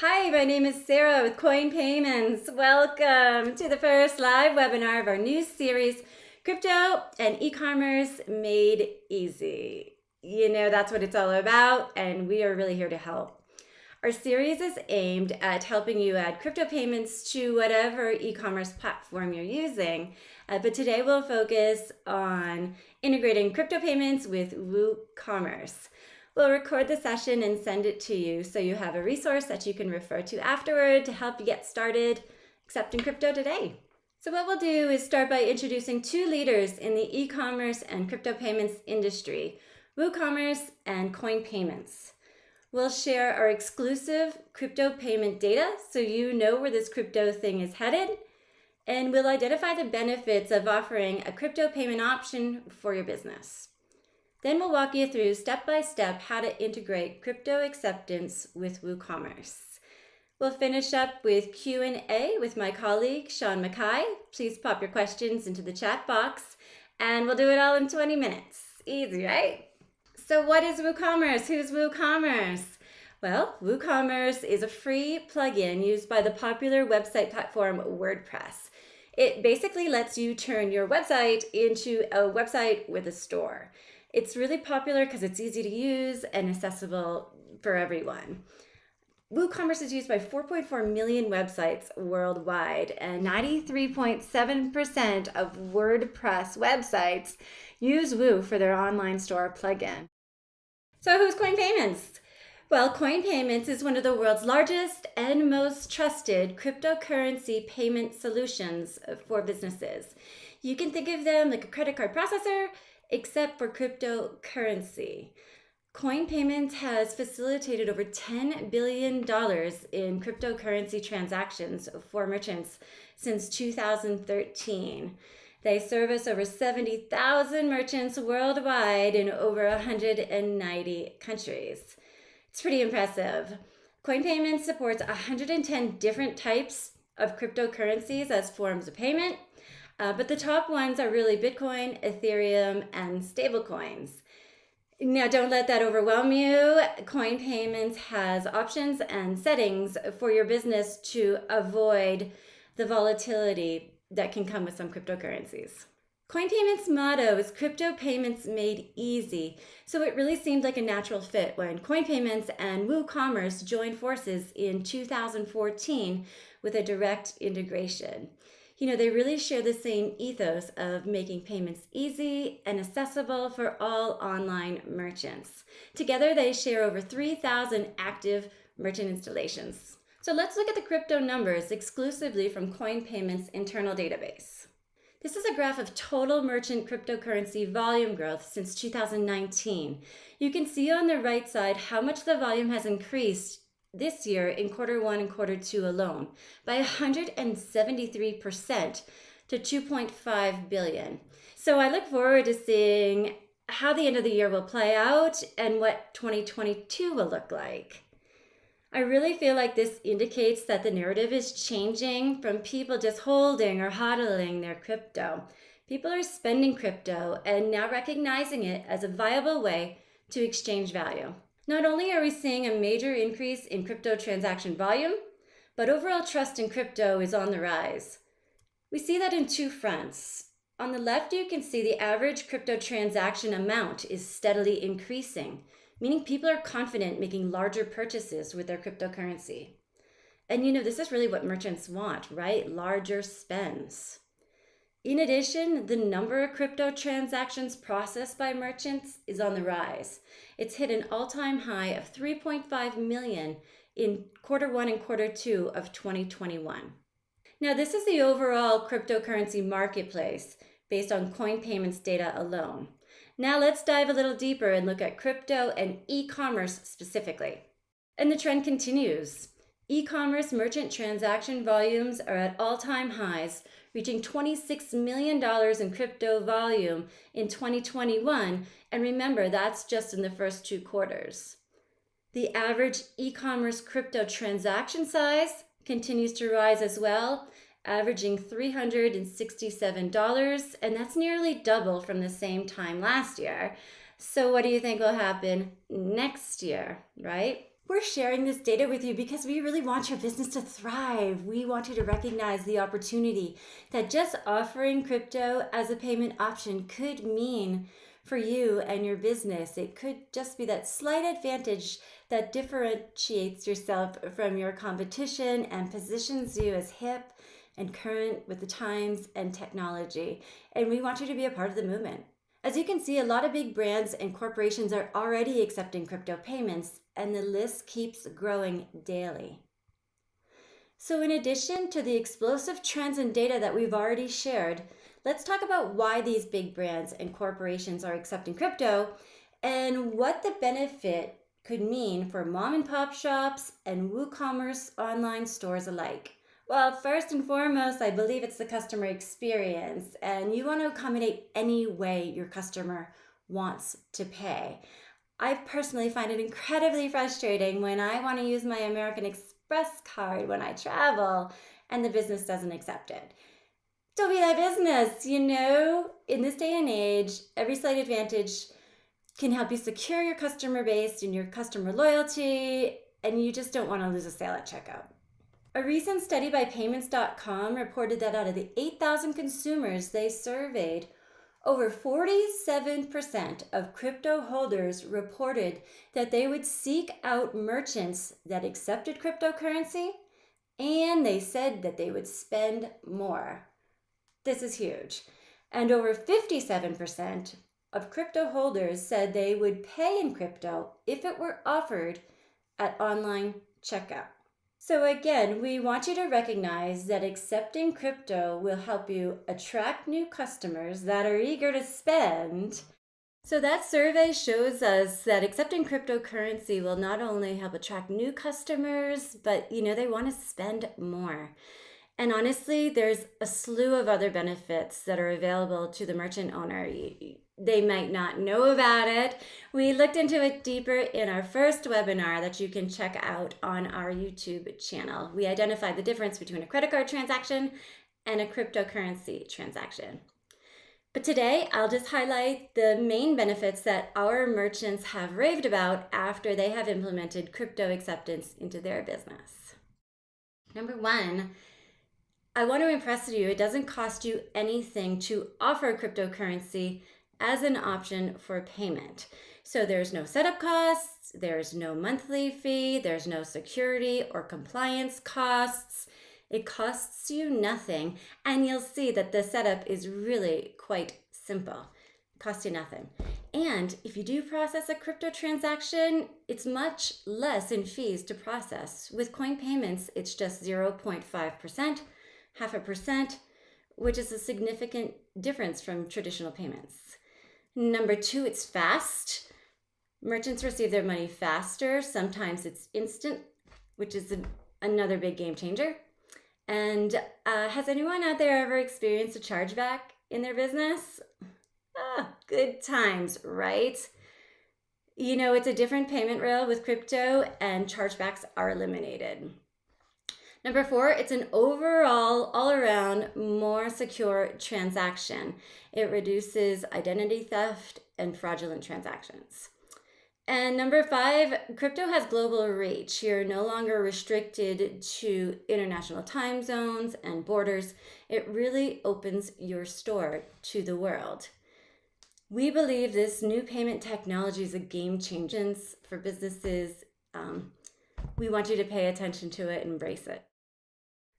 Hi, my name is Sarah with CoinPayments. Welcome to the first live webinar of our new series, Crypto and E-Commerce Made Easy. You know, that's what it's all about, and we are really here to help. Our series is aimed at helping you add crypto payments to whatever e-commerce platform you're using. But today we'll focus on integrating crypto payments with WooCommerce. We'll record the session and send it to you so you have a resource that you can refer to afterward to help you get started accepting crypto today. So what we'll do is start by introducing two leaders in the e-commerce and crypto payments industry, WooCommerce and CoinPayments. We'll share our exclusive crypto payment data so you know where this crypto thing is headed, and we'll identify the benefits of offering a crypto payment option for your business. Then we'll walk you through step-by-step how to integrate crypto acceptance with WooCommerce. We'll finish up with Q&A with my colleague, Mackay. Please pop your questions into the chat box, and we'll do it all in 20 minutes. Easy, right? So what is WooCommerce? Who's WooCommerce? Well, WooCommerce is a free plugin used by the popular website platform WordPress. It basically lets you turn your website into a website with a store. It's really popular because it's easy to use and accessible for everyone. WooCommerce is used by 4.4 million websites worldwide, and 93.7% of WordPress websites use Woo for their online store plugin. So who's CoinPayments? Well, CoinPayments is one of the world's largest and most trusted cryptocurrency payment solutions for businesses. You can think of them like a credit card processor, except for cryptocurrency. CoinPayments has facilitated over $10 billion in cryptocurrency transactions for merchants since 2013. They service over 70,000 merchants worldwide in over 190 countries. It's pretty impressive. CoinPayments supports 110 different types of cryptocurrencies as forms of payment. But the top ones are really Bitcoin, Ethereum, and Stablecoins. Now, don't let that overwhelm you. CoinPayments has options and settings for your business to avoid the volatility that can come with some cryptocurrencies. CoinPayments' motto is Crypto Payments Made Easy, so it really seemed like a natural fit when CoinPayments and WooCommerce joined forces in 2014 with a direct integration. You know, they really share the same ethos of making payments easy and accessible for all online merchants. Together, they share over 3,000 active merchant installations. So let's look at the crypto numbers exclusively from CoinPayments' internal database. This is a graph of total merchant cryptocurrency volume growth since 2019. You can see on the right side how much the volume has increased this year in Q1 and Q2 alone by 173% to 2.5 billion. So I look forward to seeing how the end of the year will play out and what 2022 will look like. I really feel like this indicates that the narrative is changing from people just holding or hodling their crypto. People are spending crypto and now recognizing it as a viable way to exchange value. Not only are we seeing a major increase in crypto transaction volume, but overall trust in crypto is on the rise. We see that in two fronts. On the left, you can see the average crypto transaction amount is steadily increasing, meaning people are confident making larger purchases with their cryptocurrency. And you know, this is really what merchants want, right? Larger spends. In addition, the number of crypto transactions processed by merchants is on the rise. It's hit an all-time high of 3.5 million in Q1 and Q2 of 2021. Now, this is the overall cryptocurrency marketplace based on CoinPayments data alone. Now let's dive a little deeper and look at crypto and e-commerce specifically. And the trend continues. E-commerce merchant transaction volumes are at all-time highs, reaching $26 million in crypto volume in 2021. And remember, that's just in the first 2 quarters. The average e-commerce crypto transaction size continues to rise as well, averaging $367, and that's nearly double from the same time last year. So what do you think will happen next year, right? We're sharing this data with you because we really want your business to thrive. We want you to recognize the opportunity that just offering crypto as a payment option could mean for you and your business. It could just be that slight advantage that differentiates yourself from your competition and positions you as hip and current with the times and technology. And we want you to be a part of the movement. As you can see, a lot of big brands and corporations are already accepting crypto payments, and the list keeps growing daily. So in addition to the explosive trends and data that we've already shared, let's talk about why these big brands and corporations are accepting crypto and what the benefit could mean for mom and pop shops and WooCommerce online stores alike. Well, first and foremost, I believe it's the customer experience, and you want to accommodate any way your customer wants to pay. I personally find it incredibly frustrating when I want to use my American Express card when I travel and the business doesn't accept it. Don't be that business, In this day and age, every slight advantage can help you secure your customer base and your customer loyalty, and you just don't want to lose a sale at checkout. A recent study by Payments.com reported that out of the 8,000 consumers they surveyed, over 47% of crypto holders reported that they would seek out merchants that accepted cryptocurrency, and they said that they would spend more. This is huge. And over 57% of crypto holders said they would pay in crypto if it were offered at online checkout. So again, we want you to recognize that accepting crypto will help you attract new customers that are eager to spend. So that survey shows us that accepting cryptocurrency will not only help attract new customers, but they want to spend more. And honestly, there's a slew of other benefits that are available to the merchant owner. They might not know about it. We looked into it deeper in our first webinar that you can check out on our YouTube channel. We identified the difference between a credit card transaction and a cryptocurrency transaction. But today, I'll just highlight the main benefits that our merchants have raved about after they have implemented crypto acceptance into their business. Number one, I want to impress you, it doesn't cost you anything to offer cryptocurrency as an option for payment. So there's no setup costs, there's no monthly fee, there's no security or compliance costs. It costs you nothing, and you'll see that the setup is really quite simple. It costs you nothing. And if you do process a crypto transaction, it's much less in fees to process. With CoinPayments, it's just 0.5%, 0.5%, which is a significant difference from traditional payments. Number two, it's fast. Merchants receive their money faster. Sometimes it's instant, which is another big game changer. And has anyone out there ever experienced a chargeback in their business? Good times, right? It's a different payment rail with crypto, and chargebacks are eliminated. Number four, it's an overall, all-around, more secure transaction. It reduces identity theft and fraudulent transactions. And number five, crypto has global reach. You're no longer restricted to international time zones and borders. It really opens your store to the world. We believe this new payment technology is a game changer for businesses. We want you to pay attention to it and embrace it.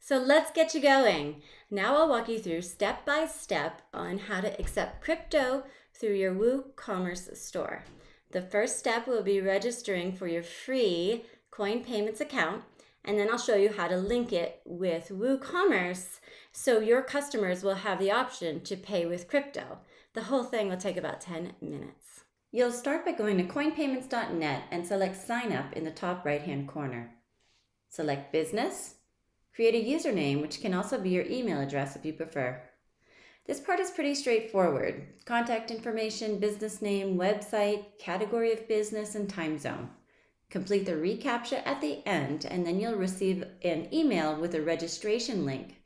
So let's get you going. Now I'll walk you through step by step on how to accept crypto through your WooCommerce store. The first step will be registering for your free CoinPayments account, and then I'll show you how to link it with WooCommerce so your customers will have the option to pay with crypto. The whole thing will take about 10 minutes. You'll start by going to coinpayments.net and select Sign Up in the top right-hand corner. Select Business. Create a username, which can also be your email address if you prefer. This part is pretty straightforward. Contact information, business name, website, category of business, and time zone. Complete the reCAPTCHA at the end, and then you'll receive an email with a registration link.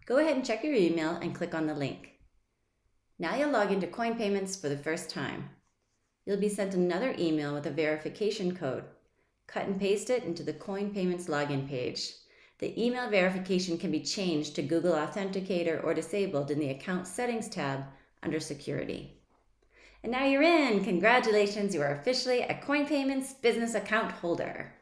Go ahead and check your email and click on the link. Now you'll log into CoinPayments for the first time. You'll be sent another email with a verification code. Cut and paste it into the CoinPayments login page. The email verification can be changed to Google Authenticator or disabled in the Account Settings tab under Security. And now you're in! Congratulations, you are officially a CoinPayments business account holder.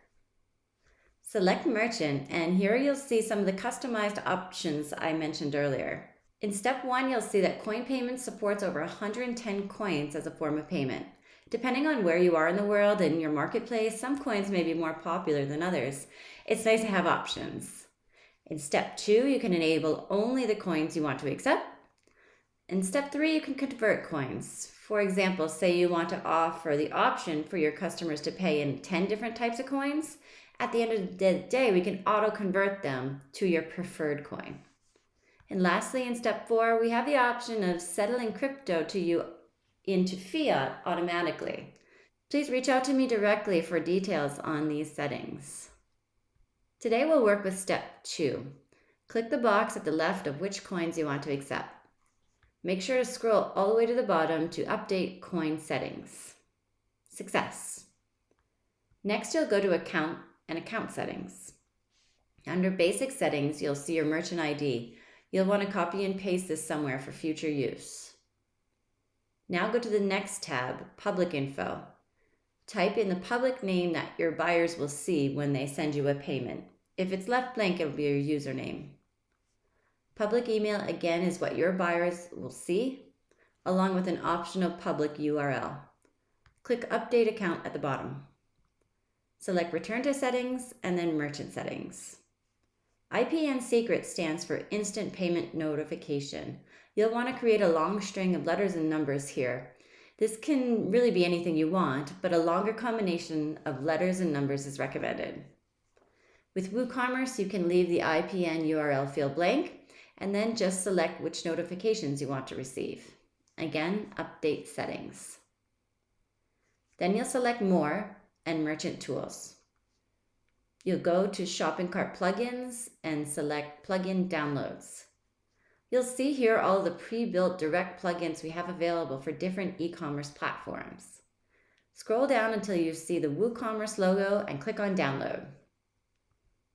Select Merchant, and here you'll see some of the customized options I mentioned earlier. In step 1, you'll see that CoinPayments supports over 110 coins as a form of payment. Depending on where you are in the world and your marketplace, some coins may be more popular than others. It's nice to have options. In step 2, you can enable only the coins you want to accept. In step 3, you can convert coins. For example, say you want to offer the option for your customers to pay in 10 different types of coins. At the end of the day, we can auto-convert them to your preferred coin. And lastly, in step 4, we have the option of settling crypto to you into fiat automatically. Please reach out to me directly for details on these settings. Today we'll work with step 2. Click the box at the left of which coins you want to accept. Make sure to scroll all the way to the bottom to update coin settings. Success. Next, you'll go to Account and Account Settings. Under Basic Settings, you'll see your merchant ID. You'll want to copy and paste this somewhere for future use. Now go to the next tab, Public Info. Type in the public name that your buyers will see when they send you a payment. If it's left blank, it will be your username. Public email, again, is what your buyers will see, along with an optional public URL. Click Update Account at the bottom. Select Return to Settings and then Merchant Settings. IPN Secret stands for Instant Payment Notification. You'll want to create a long string of letters and numbers here. This can really be anything you want, but a longer combination of letters and numbers is recommended. With WooCommerce, you can leave the IPN URL field blank and then just select which notifications you want to receive. Again, Update Settings. Then you'll select More and Merchant Tools. You'll go to Shopping Cart Plugins and select Plugin Downloads. You'll see here all the pre-built direct plugins we have available for different e-commerce platforms. Scroll down until you see the WooCommerce logo and click on Download.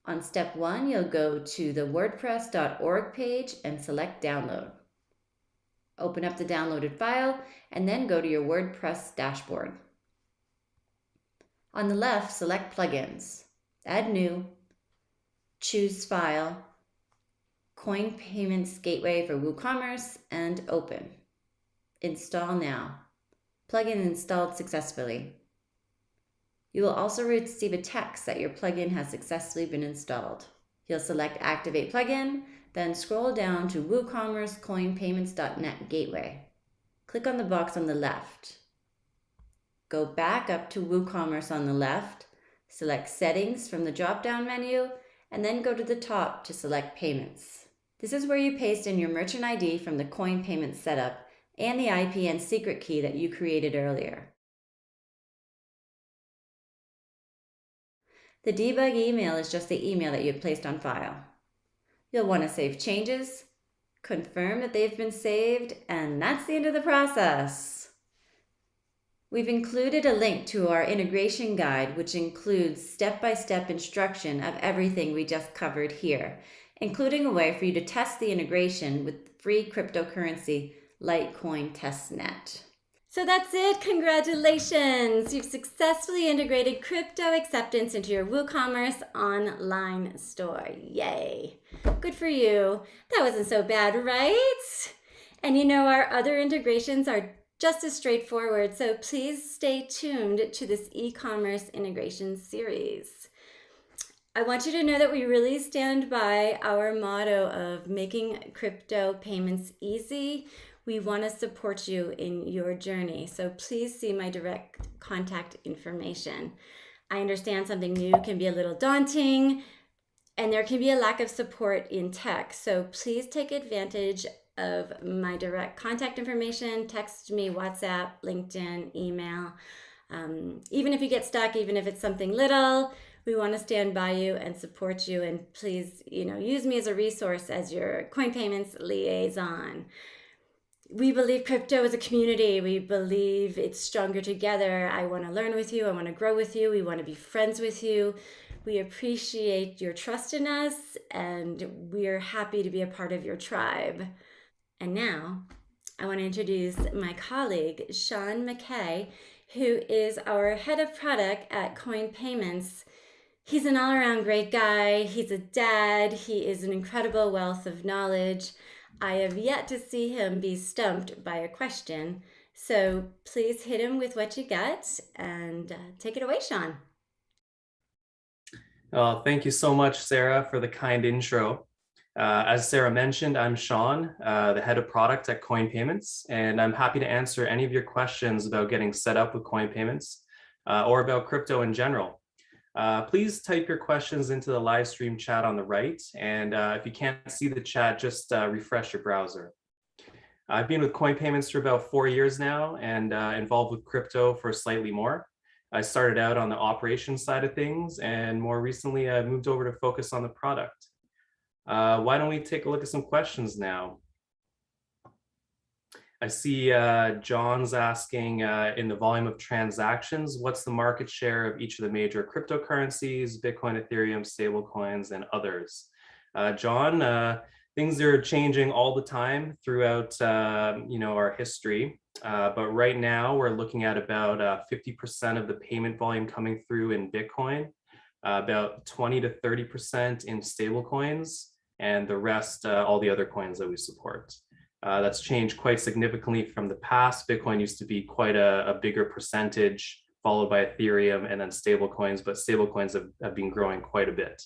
On step 1, you'll go to the wordpress.org page and select Download. Open up the downloaded file and then go to your WordPress dashboard. On the left, select Plugins, Add New, choose File, CoinPayments Gateway for WooCommerce, and Open. Install now. Plugin installed successfully. You will also receive a text that your plugin has successfully been installed. You'll select Activate Plugin, then scroll down to WooCommerce CoinPayments.net Gateway. Click on the box on the left. Go back up to WooCommerce on the left, select Settings from the drop-down menu, and then go to the top to select Payments. This is where you paste in your merchant ID from the CoinPayments setup and the IPN secret key that you created earlier. The debug email is just the email that you placed on file. You'll want to save changes, confirm that they've been saved, and that's the end of the process. We've included a link to our integration guide, which includes step-by-step instruction of everything we just covered here, including a way for you to test the integration with free cryptocurrency Litecoin testnet. So that's it. Congratulations! You've successfully integrated crypto acceptance into your WooCommerce online store. Yay! Good for you. That wasn't so bad, right? And you know, our other integrations are just as straightforward, so please stay tuned to this e-commerce integration series. I want you to know that we really stand by our motto of making crypto payments easy. We want to support you in your journey, so please see my direct contact information. I understand something new can be a little daunting, and there can be a lack of support in tech, so please take advantage of my direct contact information. Text me, WhatsApp, LinkedIn, email. Even if you get stuck, even if it's something little, we want to stand by you and support you. And please, use me as a resource as your CoinPayments liaison. we believe crypto is a community. We believe it's stronger together. I want to learn with you. I want to grow with you. We want to be friends with you. We appreciate your trust in us, and we're happy to be a part of your tribe. And now I want to introduce my colleague, Sean Mackay, who is our head of product at CoinPayments. He's an all-around great guy. He's a dad. He is an incredible wealth of knowledge. I have yet to see him be stumped by a question. So please hit him with what you got and take it away, Sean. Thank you so much, Sarah, for the kind intro. As Sarah mentioned, I'm Sean, the head of product at CoinPayments, and I'm happy to answer any of your questions about getting set up with CoinPayments or about crypto in general. Please type your questions into the live stream chat on the right, and if you can't see the chat, just refresh your browser. I've been with CoinPayments for about 4 years now and involved with crypto for slightly more. I started out on the operations side of things, and more recently I moved over to focus on the product. Why don't we take a look at some questions now? I see John's asking, in the volume of transactions, what's the market share of each of the major cryptocurrencies, Bitcoin, Ethereum, stablecoins, and others? John, things are changing all the time throughout our history. But right now we're looking at about 50% of the payment volume coming through in Bitcoin, about 20 to 30% in stablecoins, and the rest, all the other coins that we support. That's changed quite significantly from the past. Bitcoin used to be quite a bigger percentage, followed by Ethereum and then stablecoins, but stablecoins have been growing quite a bit.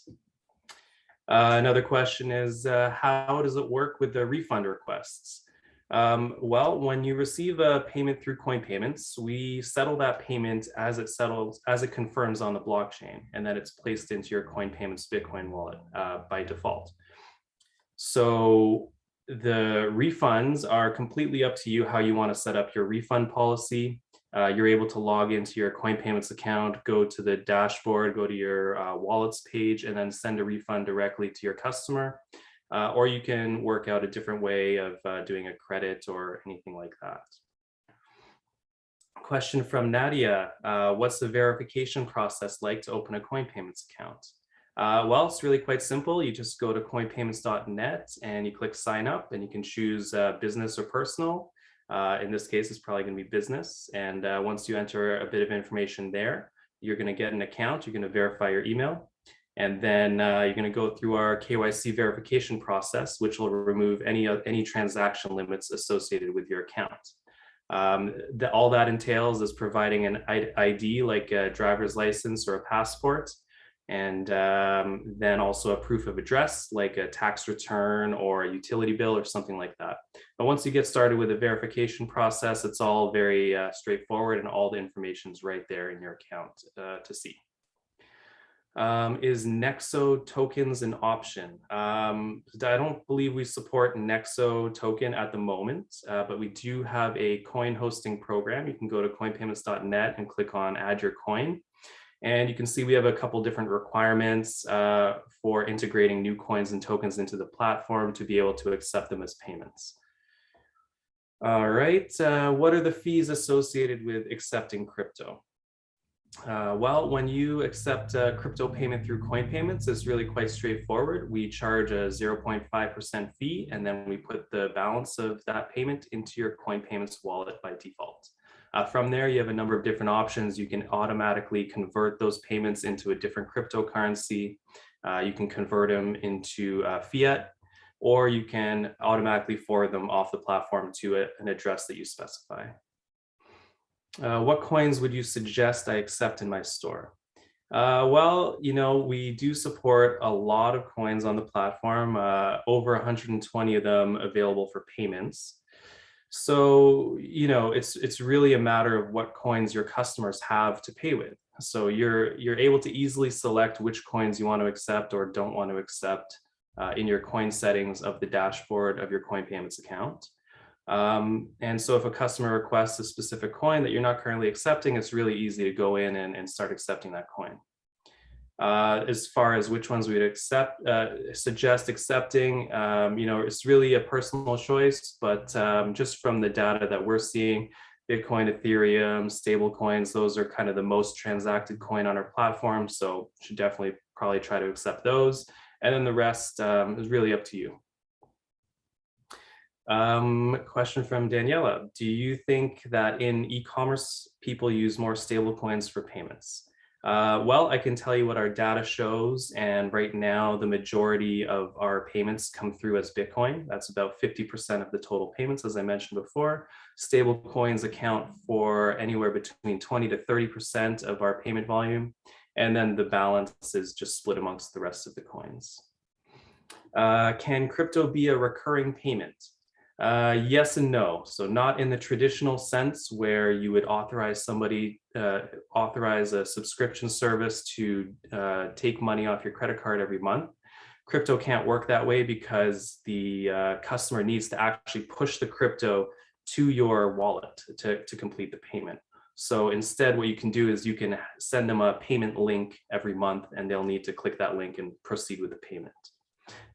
Another question is, how does it work with the refund requests? Well, when you receive a payment through CoinPayments, we settle that payment as it confirms on the blockchain, and then it's placed into your CoinPayments Bitcoin wallet by default. So the refunds are completely up to you how you want to set up your refund policy. You're able to log into your CoinPayments account, go to the dashboard, go to your wallets page, and then send a refund directly to your customer. Or you can work out a different way of doing a credit or anything like that. Question from Nadia, what's the verification process like to open a CoinPayments account? Well, it's really quite simple. You just go to coinpayments.net and you click sign up, and you can choose business or personal. In this case, it's probably going to be business. And once you enter a bit of information there, you're going to get an account. You're going to verify your email. And then you're going to go through our KYC verification process, which will remove any transaction limits associated with your account. All that entails is providing an ID like a driver's license or a passport, and then also a proof of address like a tax return or a utility bill or something like that. But once you get started with the verification process, it's all very straightforward, and all the information's right there in your account to see. Is Nexo tokens an option? I don't believe we support Nexo token at the moment, but we do have a coin hosting program. You can go to coinpayments.net and click on add your coin. And you can see we have a couple different requirements for integrating new coins and tokens into the platform to be able to accept them as payments. All right, what are the fees associated with accepting crypto? Well, when you accept crypto payment through CoinPayments, it's really quite straightforward. We charge a 0.5% fee, and then we put the balance of that payment into your CoinPayments wallet by default. From there, you have a number of different options. You can automatically convert those payments into a different cryptocurrency. You can convert them into fiat, or you can automatically forward them off the platform to an address that you specify. What coins would you suggest I accept in my store? Well, we do support a lot of coins on the platform, over 120 of them available for payments. So, it's really a matter of what coins your customers have to pay with. So you're able to easily select which coins you want to accept or don't want to accept in your coin settings of the dashboard of your CoinPayments account. And so if a customer requests a specific coin that you're not currently accepting, it's really easy to go in and start accepting that coin. As far as which ones we'd suggest accepting, it's really a personal choice, but just from the data that we're seeing, Bitcoin, Ethereum, stablecoins, those are kind of the most transacted coin on our platform. So should definitely probably try to accept those. And then the rest is really up to you. Question from Daniela. Do you think that in e-commerce, people use more stablecoins for payments? Well, I can tell you what our data shows. And right now, the majority of our payments come through as Bitcoin. That's about 50% of the total payments, as I mentioned before. Stablecoins account for anywhere between 20 to 30% of our payment volume. And then the balance is just split amongst the rest of the coins. Can crypto be a recurring payment? Yes and no. So not in the traditional sense where you would authorize somebody, authorize a subscription service to take money off your credit card every month. Crypto can't work that way because the customer needs to actually push the crypto to your wallet to complete the payment. So instead, what you can do is you can send them a payment link every month, and they'll need to click that link and proceed with the payment.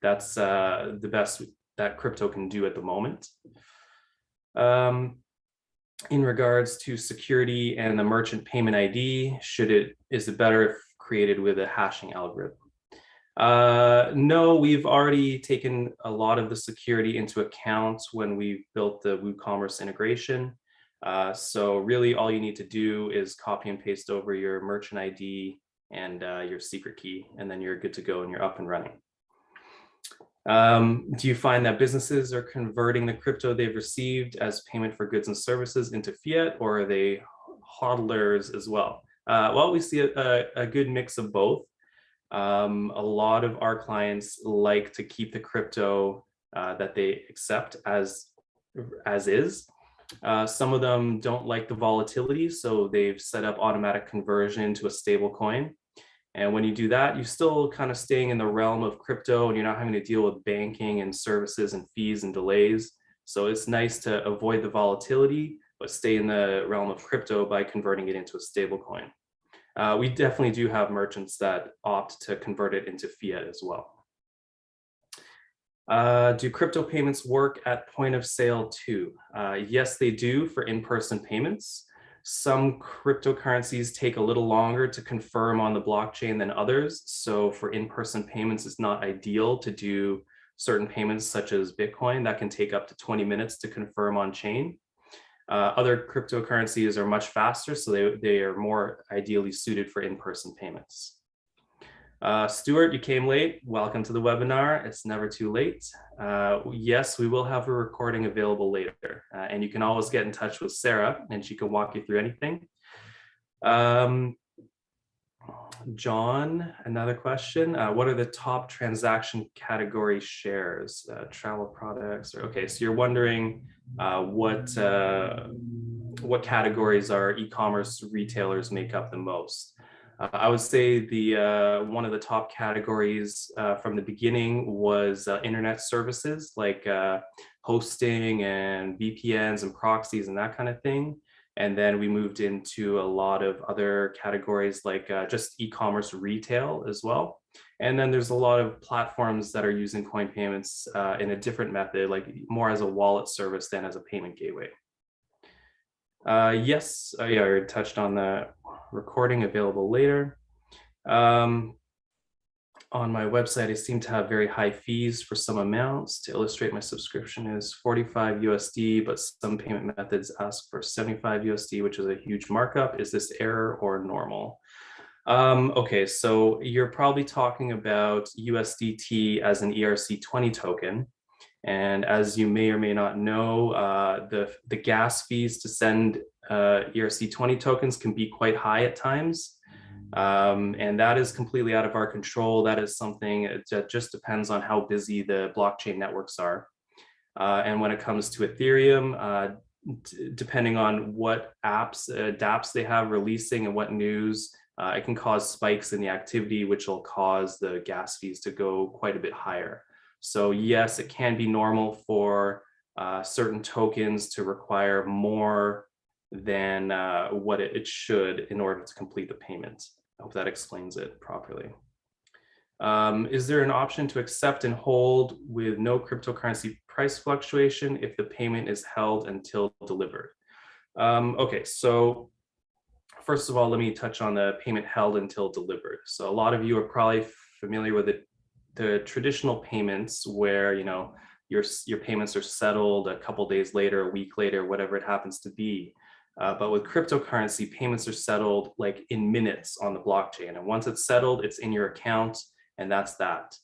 That's the best that crypto can do at the moment. In regards to security and the merchant payment ID, is it better if created with a hashing algorithm? No, we've already taken a lot of the security into account when we built the WooCommerce integration. So really all you need to do is copy and paste over your merchant ID and your secret key, and then you're good to go and you're up and running. Do you find that businesses are converting the crypto they've received as payment for goods and services into fiat, or are they hodlers as well? Well, we see a good mix of both. A lot of our clients like to keep the crypto that they accept as is. Some of them don't like the volatility, so they've set up automatic conversion to a stable coin. And when you do that, you're still kind of staying in the realm of crypto, and you're not having to deal with banking and services and fees and delays. So it's nice to avoid the volatility, but stay in the realm of crypto by converting it into a stable coin. We definitely do have merchants that opt to convert it into fiat as well. Do crypto payments work at point of sale too? Yes, they do for in-person payments. Some cryptocurrencies take a little longer to confirm on the blockchain than others. So for in-person payments, it's not ideal to do certain payments such as Bitcoin that can take up to 20 minutes to confirm on chain. Other cryptocurrencies are much faster, so they are more ideally suited for in-person payments. Stuart, you came late. Welcome to the webinar. It's never too late. Yes, we will have a recording available later, and you can always get in touch with Sarah, and she can walk you through anything. John, another question. What are the top transaction category shares? Travel products? Okay, so you're wondering what categories our e-commerce retailers make up the most. I would say one of the top categories from the beginning was internet services like hosting and VPNs and proxies and that kind of thing. And then we moved into a lot of other categories like just e-commerce retail as well. And then there's a lot of platforms that are using CoinPayments in a different method, like more as a wallet service than as a payment gateway. Yes, yeah, I already touched on the recording available later. On my website, I seem to have very high fees for some amounts. To illustrate, my subscription is 45 USD, but some payment methods ask for 75 USD, which is a huge markup. Is this error or normal? Okay, so you're probably talking about USDT as an ERC20 token. And as you may or may not know, the gas fees to send ERC20 tokens can be quite high at times. And that is completely out of our control. That is something that just depends on how busy the blockchain networks are. And when it comes to Ethereum, depending on what apps, dApps they have releasing and what news, it can cause spikes in the activity, which will cause the gas fees to go quite a bit higher. So yes, it can be normal for certain tokens to require more than what it should in order to complete the payment. I hope that explains it properly. Is there an option to accept and hold with no cryptocurrency price fluctuation if the payment is held until delivered? Okay, so first of all, let me touch on the payment held until delivered. So a lot of you are probably familiar with the traditional payments where, you know, your payments are settled a couple days later, a week later, whatever it happens to be. But with cryptocurrency, payments are settled like in minutes on the blockchain. And once it's settled, it's in your account, and that's that.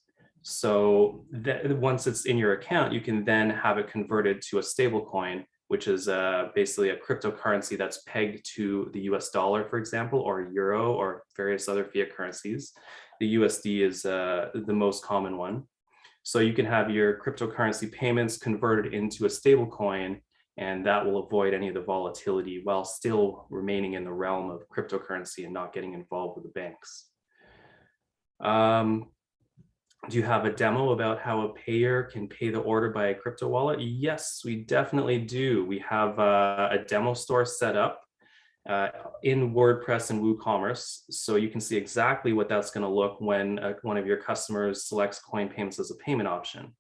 So once it's in your account, you can then have it converted to a stable coin, which is basically a cryptocurrency that's pegged to the US dollar, for example, or euro, or various other fiat currencies. The USD is the most common one. So you can have your cryptocurrency payments converted into a stable coin, and that will avoid any of the volatility while still remaining in the realm of cryptocurrency and not getting involved with the banks. Do you have a demo about how a payer can pay the order by a crypto wallet? Yes, we definitely do. We have a demo store set up in WordPress and WooCommerce. So you can see exactly what that's going to look when one of your customers selects CoinPayments as a payment option.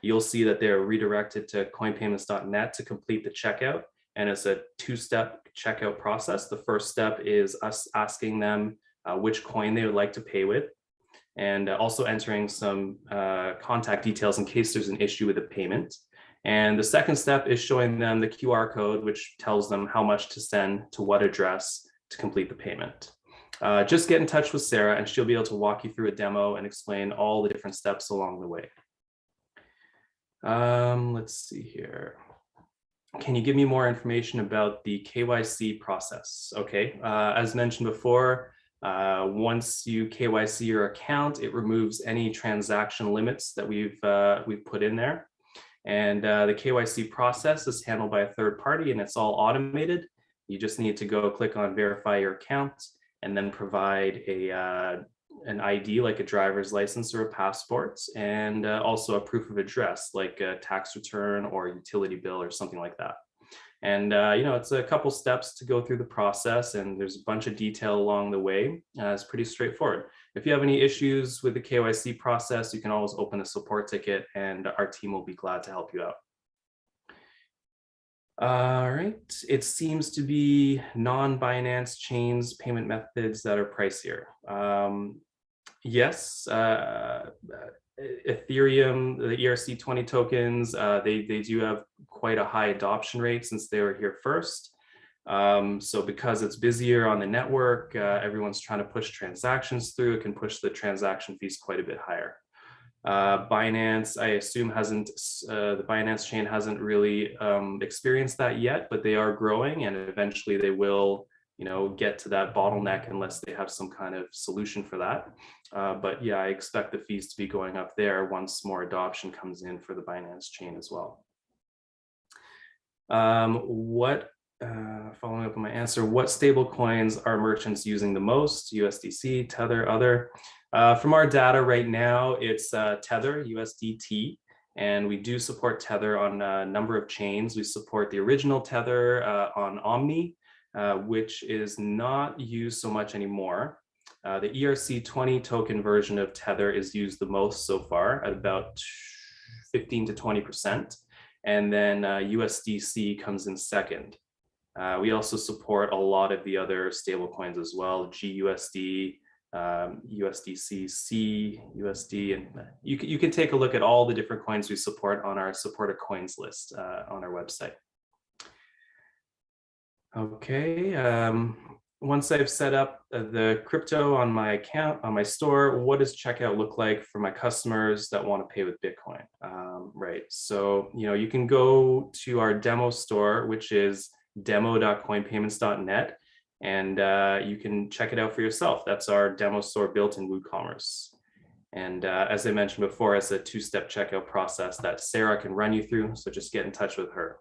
You'll see that they're redirected to CoinPayments.net to complete the checkout. And it's a two-step checkout process. The first step is us asking them which coin they would like to pay with, and also entering some contact details in case there's an issue with the payment. And the second step is showing them the QR code, which tells them how much to send to what address to complete the payment. Just get in touch with Sarah and she'll be able to walk you through a demo and explain all the different steps along the way. Let's see here. Can you give me more information about the KYC process? Okay, as mentioned before, once you KYC your account, it removes any transaction limits that we've put in there. And the KYC process is handled by a third party and it's all automated. You just need to go click on verify your account and then provide an ID like a driver's license or a passport, and also a proof of address like a tax return or utility bill or something like that. And you know, it's a couple steps to go through the process, and there's a bunch of detail along the way. It's pretty straightforward. If you have any issues with the KYC process, you can always open a support ticket and our team will be glad to help you out. All right, it seems to be non-Binance chains payment methods that are pricier. Yes, Ethereum, the ERC20 tokens, they do have quite a high adoption rate since they were here first. So because it's busier on the network, everyone's trying to push transactions through, it can push the transaction fees quite a bit higher. Binance, I assume the Binance chain hasn't really experienced that yet, but they are growing and eventually they will, you know, get to that bottleneck unless they have some kind of solution for that. But yeah, I expect the fees to be going up there once more adoption comes in for the Binance chain as well. Following up on my answer, what stable coins are merchants using the most? USDC, Tether, other? From our data right now, it's Tether, USDT, and we do support Tether on a number of chains. We support the original Tether on Omni, which is not used so much anymore. The ERC20 token version of Tether is used the most so far at about 15 to 20%. And then USDC comes in second. We also support a lot of the other stable coins as well, GUSD, USDC, C, USD, and you can take a look at all the different coins we support on our supported coins list on our website. Okay, once I've set up the crypto on my account, on my store, what does checkout look like for my customers that want to pay with Bitcoin? Right, so you know, you can go to our demo store, which is demo.coinpayments.net, and you can check it out for yourself. That's our demo store built in WooCommerce. And as I mentioned before, it's a two-step checkout process that Sarah can run you through, so just get in touch with her.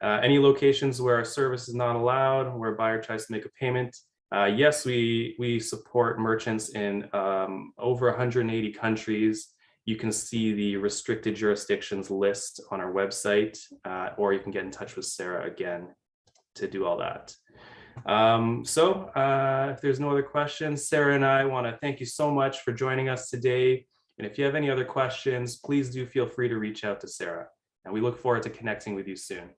Any locations where our service is not allowed, where a buyer tries to make a payment? Yes, we support merchants in over 180 countries. You can see the restricted jurisdictions list on our website, or you can get in touch with Sarah again to do all that. If there's no other questions, Sarah and I want to thank you so much for joining us today. And if you have any other questions, please do feel free to reach out to Sarah. And we look forward to connecting with you soon.